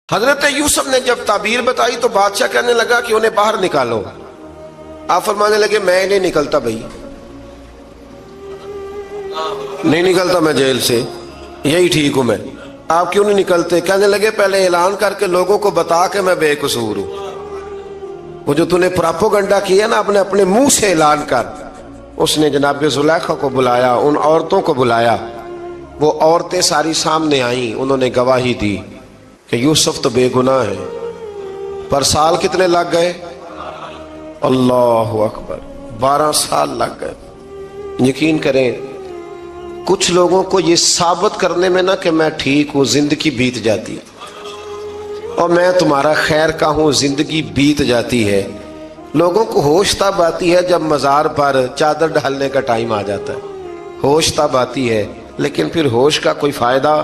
حضرت یوسف نے جب تعبیر بتائی تو بادشاہ کہنے لگا کہ انہیں باہر نکالو. آپ فرمانے لگے میں نہیں نکلتا بھائی، نہیں نکلتا میں جیل سے، یہی ٹھیک ہوں میں. آپ کیوں نہیں نکلتے؟ کہنے لگے پہلے اعلان کر کے لوگوں کو بتا کہ میں بے قصور ہوں. وہ جو تو نے پراپوگنڈا کیا نا اپنے منہ سے اعلان کر. اس نے جناب زلیخا کو بلایا، ان عورتوں کو بلایا، وہ عورتیں ساری سامنے آئیں، انہوں نے گواہی دی کہ یوسف تو بے گناہ ہے. پر سال کتنے لگ گئے؟ اللہ اکبر، 12 سال لگ گئے. یقین کریں کچھ لوگوں کو یہ ثابت کرنے میں نہ کہ میں ٹھیک ہوں زندگی بیت جاتی ہے، اور میں تمہارا خیر کا ہوں زندگی بیت جاتی ہے. لوگوں کو ہوش تب آتی ہے جب مزار پر چادر ڈالنے کا ٹائم آ جاتا ہے، ہوش تب آتی ہے، لیکن پھر ہوش کا کوئی فائدہ.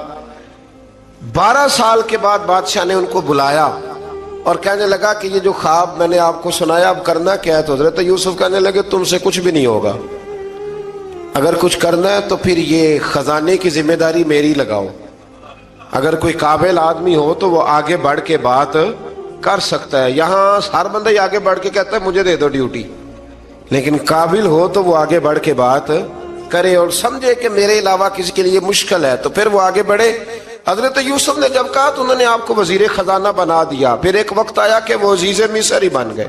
12 سال کے بعد بادشاہ نے ان کو بلایا اور کہنے لگا کہ یہ جو خواب میں نے آپ کو سنایا اب کرنا کیا ہے؟ تو حضرت یوسف کہنے لگے تم سے کچھ بھی نہیں ہوگا، اگر کچھ کرنا ہے تو پھر یہ خزانے کی ذمہ داری میری لگاؤ. اگر کوئی قابل آدمی ہو تو وہ آگے بڑھ کے بات کر سکتا ہے. یہاں ہر بندہ ہی آگے بڑھ کے کہتا ہے مجھے دے دو ڈیوٹی، لیکن قابل ہو تو وہ آگے بڑھ کے بات کرے اور سمجھے کہ میرے علاوہ کسی کے لیے مشکل ہے تو پھر وہ آگے بڑھے. حضرت یوسف نے جب کہا تو انہوں نے آپ کو وزیر خزانہ بنا دیا. پھر ایک وقت آیا کہ وہ عزیز مصر ہی بن گئے.